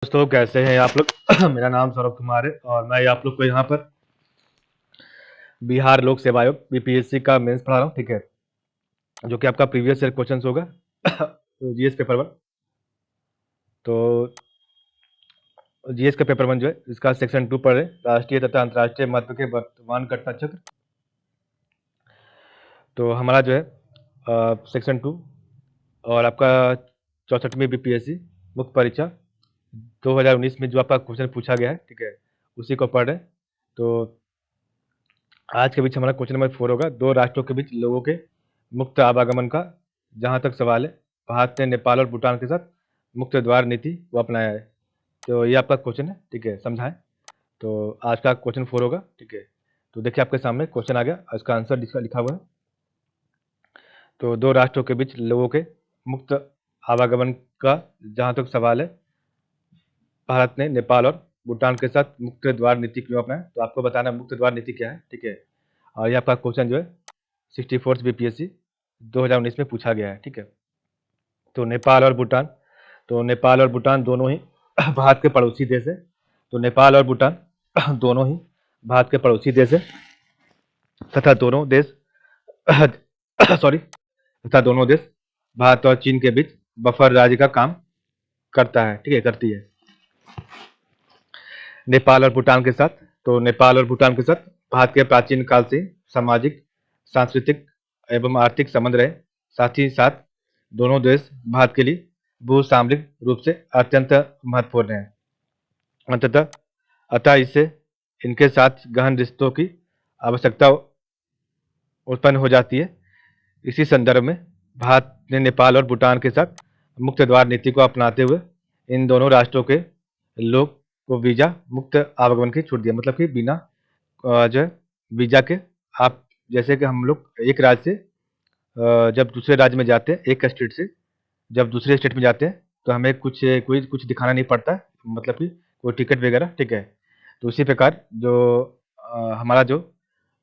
दोस्तों कैसे हैं आप लोग। मेरा नाम सौरभ कुमार है और मैं आप लोग को यहाँ पर बिहार लोक सेवा आयोग बीपीएससी का मेंस पढ़ा रहा हूँ। ठीक है, जो कि आपका प्रीवियस ईयर क्वेश्चंस होगा जीएस पेपर वन। तो जीएस का पेपर वन जो है इसका सेक्शन 2 पढ़ रहे हैं, राष्ट्रीय तथा अंतर्राष्ट्रीय महत्व के वर्तमान घटना चक्र। तो हमारा जो है सेक्शन 2 और आपका 64वीं बीपीएससी मुख्य परीक्षा 2019 में जो आपका क्वेश्चन पूछा गया है, ठीक है, उसी को पढ़ रहे हैं। तो आज के बीच हमारा क्वेश्चन नंबर 4 होगा, दो राष्ट्रों के बीच लोगों के मुक्त आवागमन का जहां तक सवाल है, भारत ने नेपाल और भूटान के साथ मुक्त द्वार नीति को अपनाया है। तो ये आपका क्वेश्चन है, ठीक है, समझाएं। तो आज का क्वेश्चन 4 होगा, ठीक है। तो देखिए आपके सामने क्वेश्चन आ गया, इसका आंसर लिखा हुआ है। तो दो राष्ट्रों के बीच लोगों के मुक्त आवागमन का जहां तक सवाल है, भारत ने नेपाल और भूटान के साथ मुक्त द्वार नीति क्यों अपनाया। तो आपको बताना मुक्त द्वार नीति क्या है, ठीक है। और ये आपका क्वेश्चन जो है 64th बीपीएससी 2019 में पूछा गया है, ठीक है। तो नेपाल और भूटान, तो नेपाल और भूटान दोनों ही भारत के पड़ोसी देश है। तो नेपाल और भूटान दोनों ही भारत के पड़ोसी देश है तथा दोनों देश सॉरी तथा दोनों देश भारत और चीन के बीच बफर राज्य का काम करता है, ठीक है, करती है। नेपाल और भूटान के साथ, तो नेपाल और भूटान के साथ भारत के प्राचीन काल से सामाजिक, सांस्कृतिक एवं आर्थिक संबंध रहे। साथ ही साथ दोनों देश भारत के लिए भू सामरिक रूप से अत्यंत महत्वपूर्ण है। अंततः अतः इससे इनके साथ गहन रिश्तों की आवश्यकता उत्पन्न हो जाती है। इसी संदर्भ में भारत ने नेपाल और भूटान के साथ मुक्त द्वार नीति को अपनाते हुए इन दोनों राष्ट्रों के लोग को वीजा मुक्त आवागमन की छूट दिया। मतलब कि बिना जो है वीजा के, आप जैसे कि हम लोग एक राज्य से जब दूसरे राज्य में जाते हैं, एक स्टेट से जब दूसरे स्टेट में जाते हैं, तो हमें कुछ दिखाना नहीं पड़ता है, मतलब कि कोई टिकट वगैरह, ठीक है। तो उसी प्रकार जो हमारा जो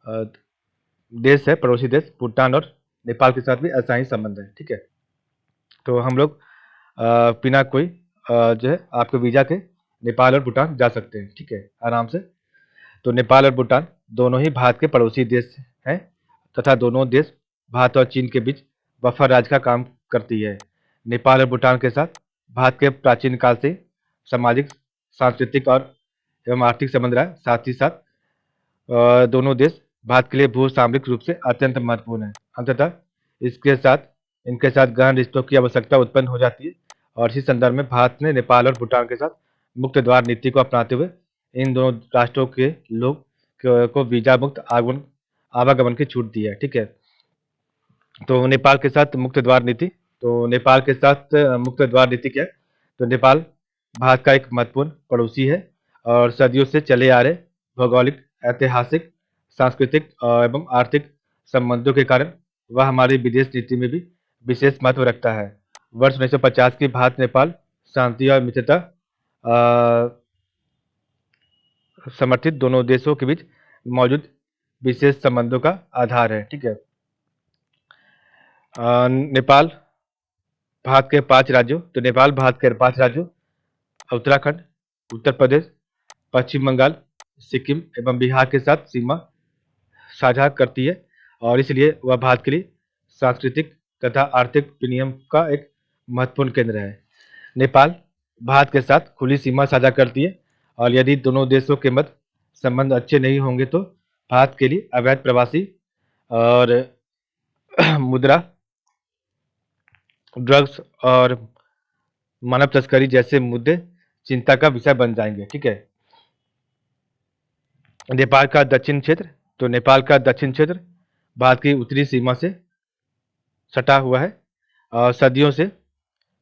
अ, देश है, पड़ोसी देश भूटान और नेपाल के साथ भी ऐसा ही संबंध है, ठीक है। तो हम लोग बिना कोई जो है आपके वीजा के नेपाल और भूटान जा सकते हैं, ठीक है, आराम से। तो नेपाल और भूटान दोनों ही भारत के पड़ोसी देश हैं तथा दोनों देश भारत और चीन के बीच बफर राज्य का काम करती है। नेपाल और भूटान के साथ भारत के प्राचीन काल से सामाजिक, सांस्कृतिक और एवं आर्थिक संबंध रहा है। साथ ही साथ दोनों देश भारत के लिए भू सामरिक रूप से अत्यंत महत्वपूर्ण है। अंततः इसके साथ इनके साथ गहन रिश्तों की आवश्यकता उत्पन्न हो जाती है और इसी संदर्भ में भारत ने नेपाल और भूटान के साथ मुक्त द्वार नीति को अपनाते हुए इन दोनों राष्ट्रों के लोग को वीजा मुक्त आवागमन की छूट दी है, ठीक है। तो नेपाल के साथ मुक्त द्वार नीति, तो नेपाल के साथ मुक्त द्वार नीति क्या है। तो नेपाल भारत का एक महत्वपूर्ण पड़ोसी है और सदियों से चले आ रहे भौगोलिक, ऐतिहासिक, सांस्कृतिक एवं आर्थिक संबंधों के कारण वह हमारी विदेश नीति में भी विशेष महत्व रखता है। वर्ष 1950 की भारत नेपाल शांति और मित्रता समर्थित दोनों देशों के बीच मौजूद विशेष संबंधों का आधार है, ठीक है। नेपाल भारत के 5 राज्यों, तो नेपाल भारत के 5 राज्यों उत्तराखंड, उत्तर प्रदेश, पश्चिम बंगाल, सिक्किम एवं बिहार के साथ सीमा साझा करती है और इसलिए वह भारत के लिए सांस्कृतिक तथा आर्थिक विनिमय का एक महत्वपूर्ण केंद्र है। नेपाल भारत के साथ खुली सीमा साझा करती है और यदि दोनों देशों के मध्य संबंध अच्छे नहीं होंगे तो भारत के लिए अवैध प्रवासी और मुद्रा, ड्रग्स और मानव तस्करी जैसे मुद्दे चिंता का विषय बन जाएंगे, ठीक है। नेपाल का दक्षिण क्षेत्र, तो नेपाल का दक्षिण क्षेत्र भारत की उत्तरी सीमा से सटा हुआ है और सदियों से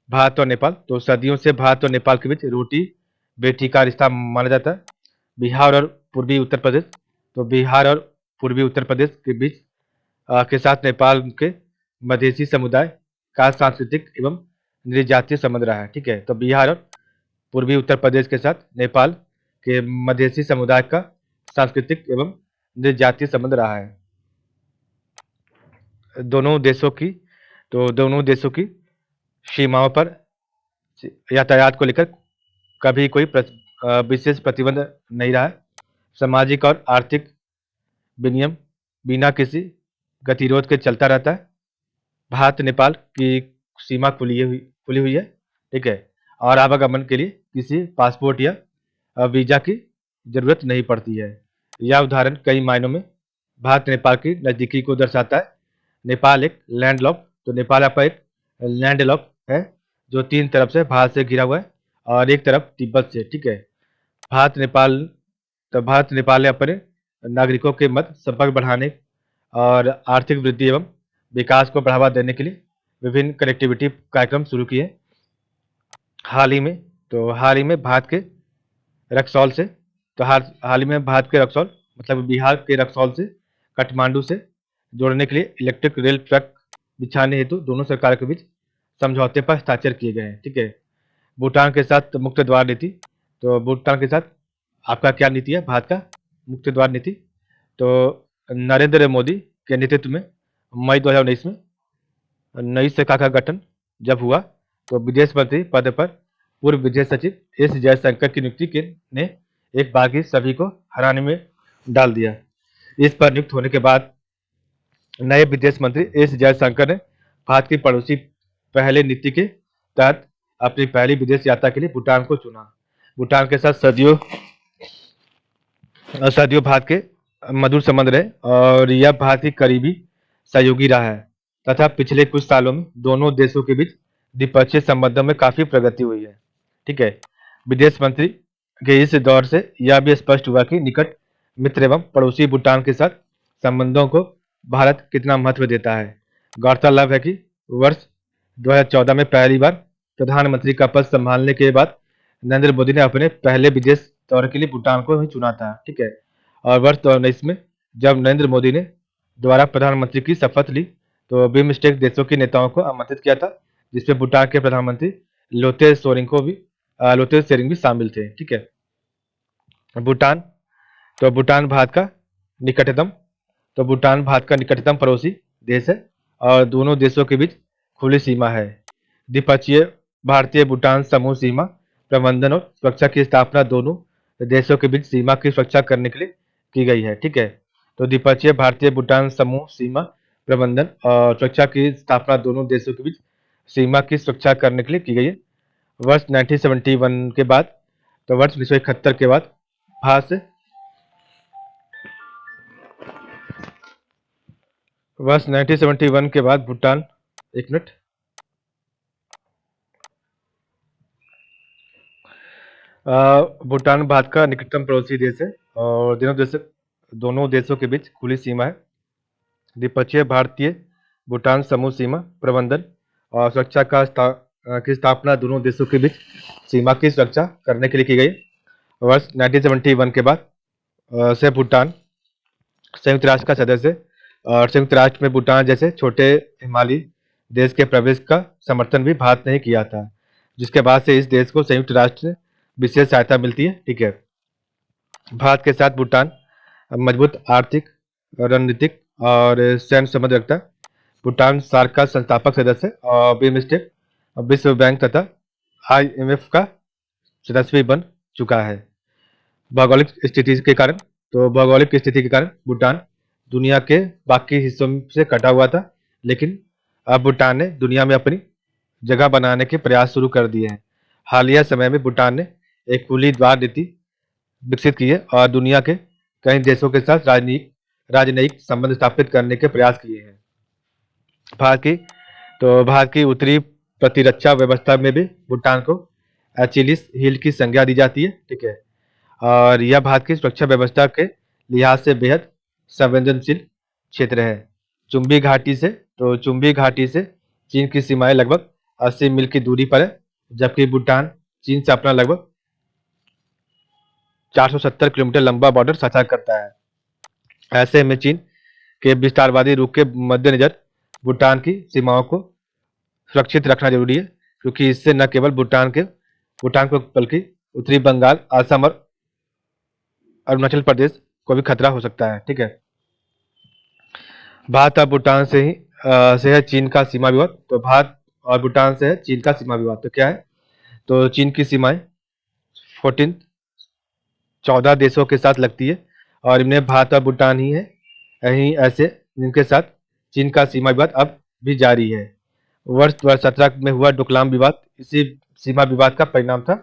भारत और नेपाल, तो सदियों से भारत और नेपाल के बीच रोटी बेटी का रिश्ता माना जाता है। बिहार और पूर्वी उत्तर प्रदेश, तो बिहार और पूर्वी उत्तर प्रदेश के बीच के साथ नेपाल के मधेसी समुदाय का सांस्कृतिक एवं नृजातीय संबंध रहा है, ठीक है। तो बिहार और पूर्वी उत्तर प्रदेश के साथ नेपाल के मधेसी समुदाय का सांस्कृतिक एवं नृजातीय संबंध रहा है। दोनों देशों की, तो दोनों देशों की सीमाओं पर यातायात को लेकर कभी कोई विशेष प्रतिबंध नहीं रहा है। सामाजिक और आर्थिक विनियम बिना किसी गतिरोध के चलता रहता है। भारत नेपाल की सीमा खुली हुई है, ठीक है, और आवागमन के लिए किसी पासपोर्ट या वीजा की जरूरत नहीं पड़ती है। यह उदाहरण कई मायनों में भारत नेपाल की नजदीकी को दर्शाता है। नेपाल एक लैंडलॉक तो नेपाल आपका एक लैंडलॉक है जो तीन तरफ से भारत से घिरा हुआ है और एक तरफ तिब्बत से, ठीक है। भारत नेपाल भारत नेपाल ने अपने नागरिकों के मध्य संपर्क बढ़ाने और आर्थिक वृद्धि एवं विकास को बढ़ावा देने के लिए विभिन्न कनेक्टिविटी कार्यक्रम शुरू किए। हाल ही में भारत के रक्सौल से हाल ही में भारत के रक्सौल मतलब बिहार के रक्सौल से काठमांडू से जोड़ने के लिए इलेक्ट्रिक रेल ट्रैक बिछाने हेतु दोनों सरकारों के बीच समझौते पर हस्ताक्षर किए गए हैं, ठीक है। भूटान के साथ मुक्त द्वार नीति, तो भूटान के साथ आपका क्या नीति है भारत का मुक्त द्वार नीति? तो नरेंद्र मोदी के नेतृत्व में मई 2019 में नई शाखा का गठन जब हुआ तो विदेश मंत्री पद पर पूर्व विदेश सचिव एस जयशंकर की नियुक्ति के ने एक बार सभी को हैरानी में डाल दिया। इस पर नियुक्त होने के बाद नए विदेश मंत्री एस जयशंकर ने भारत की पड़ोसी पहले नीति के तहत अपनी पहली विदेश यात्रा के लिए भूटान को चुना। भूटान के साथ सदियों भारत के मधुर संबंध रहे और यह भारत की करीबी सहयोगी रहा है तथा पिछले कुछ सालों में दोनों देशों के बीच द्विपक्षीय संबंधों में काफी प्रगति हुई है, ठीक है। विदेश मंत्री के इस दौर से यह भी स्पष्ट हुआ कि निकट मित्र एवं पड़ोसी भूटान के साथ संबंधों को भारत कितना महत्व देता है। गौरतलब है कि वर्ष 2014 में पहली बार प्रधानमंत्री का पद संभालने के बाद नरेंद्र मोदी ने अपने पहले विदेश दौरे के लिए भूटान को ही चुना था, ठीक है। और वर्ष 2019 में जब नरेंद्र मोदी ने दोबारा प्रधानमंत्री की शपथ ली तो बिमस्टेक देशों के नेताओं को आमंत्रित किया था, जिसमें भूटान के प्रधानमंत्री लोते शेरिंग भी शामिल थे, ठीक है। भूटान भूटान भारत का निकटतम भूटान भारत का निकटतम पड़ोसी देश है और दोनों देशों के बीच खुली सीमा है। द्विपक्षीय भारतीय भूटान समूह सीमा प्रबंधन और सुरक्षा की स्थापना दोनों देशों के बीच सीमा की सुरक्षा करने के लिए की गई है, ठीक है। तो द्विपक्षीय भारतीय भूटान समूह सीमा प्रबंधन और सुरक्षा की स्थापना दोनों देशों के बीच सीमा की सुरक्षा करने के लिए की गई है। वर्ष 1971 के बाद वर्ष 1971 के बाद भारत से वर्ष 1971 के बाद भूटान एक मिनट भूटान भारत का निकटतम पड़ोसी देश है और दोनों देशों के बीच खुली सीमा है। द्विपक्षीय भारतीय भूटान समूह सीमा प्रबंधन और सुरक्षा की स्थापना दोनों देशों के बीच सीमा की सुरक्षा करने के लिए की गई। वर्ष 1971 के बाद से भूटान संयुक्त राष्ट्र का सदस्य और संयुक्त राष्ट्र में भूटान जैसे छोटे हिमालयी देश के प्रवेश का समर्थन भी भारत ने किया था, जिसके बाद से इस देश को संयुक्त राष्ट्र से विशेष सहायता मिलती है, ठीक है। भारत के साथ भूटान मजबूत आर्थिक, रणनीतिक और सैन्य संबंध रखता है। भूटान सार्क का संस्थापक सदस्य और बिमस्टेक, विश्व बैंक तथा IMF का सदस्य भी बन चुका है। भौगोलिक स्थिति के कारण भूटान दुनिया के बाकी हिस्सों से कटा हुआ था, लेकिन अब भूटान ने दुनिया में अपनी जगह बनाने के प्रयास शुरू कर दिए हैं। हालिया समय में भूटान ने एक खुली द्वार नीति विकसित की है और दुनिया के कई देशों के साथ राजनयिक संबंध स्थापित करने के प्रयास किए हैं। भारत की उत्तरी प्रतिरक्षा व्यवस्था में भी भूटान को एचिलिस हिल की संज्ञा दी जाती है, ठीक है। और यह भारत की सुरक्षा व्यवस्था के लिहाज से बेहद संवेदनशील क्षेत्र है। चुंबी घाटी से चीन की सीमाएं लगभग 80 मील की दूरी पर है, जबकि भूटान चीन से अपना लगभग 470 किलोमीटर लंबा बॉर्डर साझा करता है। ऐसे में चीन के विस्तारवादी रुख के मद्देनजर भूटान की सीमाओं को सुरक्षित रखना जरूरी है, क्योंकि इससे न केवल भूटान को बल्कि उत्तरी बंगाल, असम और अरुणाचल प्रदेश को भी खतरा हो सकता है, ठीक है। भारत और भूटान से है चीन का सीमा विवाद। तो भारत और भूटान से है चीन का सीमा विवाद। तो क्या है? तो चीन की सीमाएं 14 14 देशों के साथ लगती है और इनमें भारत और भूटान ही है यही ऐसे जिनके साथ चीन का सीमा विवाद अब भी जारी है। वर्ष 2017 में हुआ डोकलाम विवाद इसी सीमा विवाद का परिणाम था।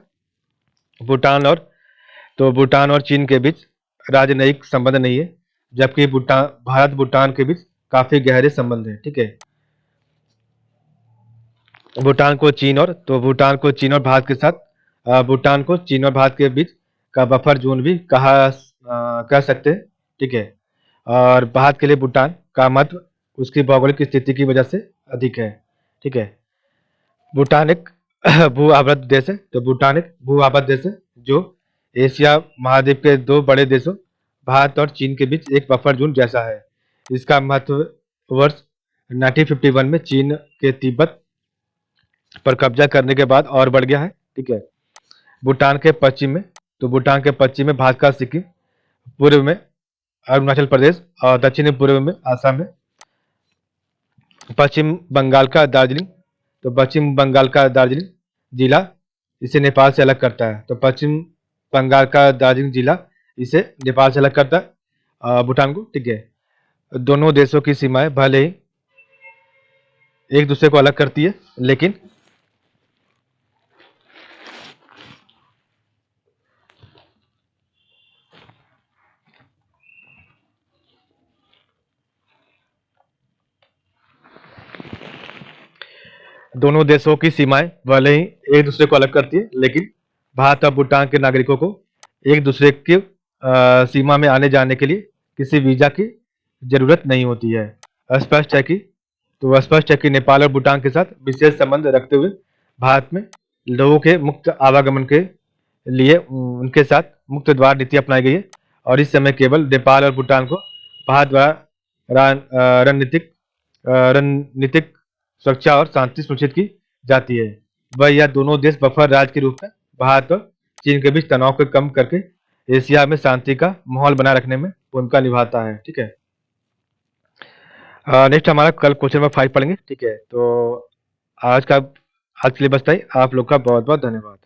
भूटान और भूटान और चीन के बीच राजनयिक संबंध नहीं है, जबकि भूटान भारत भूटान के बीच काफी गहरे संबंध है। ठीक है, भूटान को चीन और भारत के साथ भूटान को चीन और भारत के बीच का बफर जोन भी कह सकते हैं। ठीक है, और भारत के लिए भूटान का महत्व उसकी भौगोलिक स्थिति की वजह से अधिक है। ठीक है, भूटान एक भू आवृत देश है। तो भूटान एक भू आवृत देश है जो एशिया महाद्वीप के दो बड़े देशों भारत और चीन के बीच एक बफर जोन जैसा है। इसका महत्व वर्ष 1951 में चीन के तिब्बत पर कब्जा करने के बाद और बढ़ गया है। ठीक है, भूटान के पश्चिम में भारत का सिक्किम, पूर्व में अरुणाचल प्रदेश और दक्षिणी पूर्व में आसाम है। पश्चिम बंगाल का दार्जिलिंग जिला इसे नेपाल से अलग करता है। तो पश्चिम बंगाल का दार्जिलिंग जिला इसे नेपाल से अलग करता है भूटान को। ठीक है, दोनों देशों की सीमाएं भले ही एक दूसरे को अलग करती है, लेकिन भारत और भूटान के नागरिकों को एक दूसरे के सीमा में आने जाने के लिए किसी वीजा की जरूरत नहीं होती है। स्पष्ट है कि नेपाल और भूटान के साथ विशेष संबंध रखते हुए भारत में लोगों के मुक्त आवागमन के लिए उनके साथ मुक्त द्वार नीति अपनाई गई है और इस समय केवल नेपाल और भूटान को भारत द्वारा रणनीतिक सुरक्षा और शांति सुनिश्चित की जाती है। वह यह दोनों देश बफर राज्य के रूप में भारत और चीन के बीच तनाव को कम करके एशिया में शांति का माहौल बनाए रखने में भूमिका निभाता है। ठीक है, नेक्स्ट हमारा कल क्वेश्चन नंबर 5 पढ़ेंगे। ठीक है, तो आज के लिए बस इतना ही। आप लोग का बहुत बहुत धन्यवाद।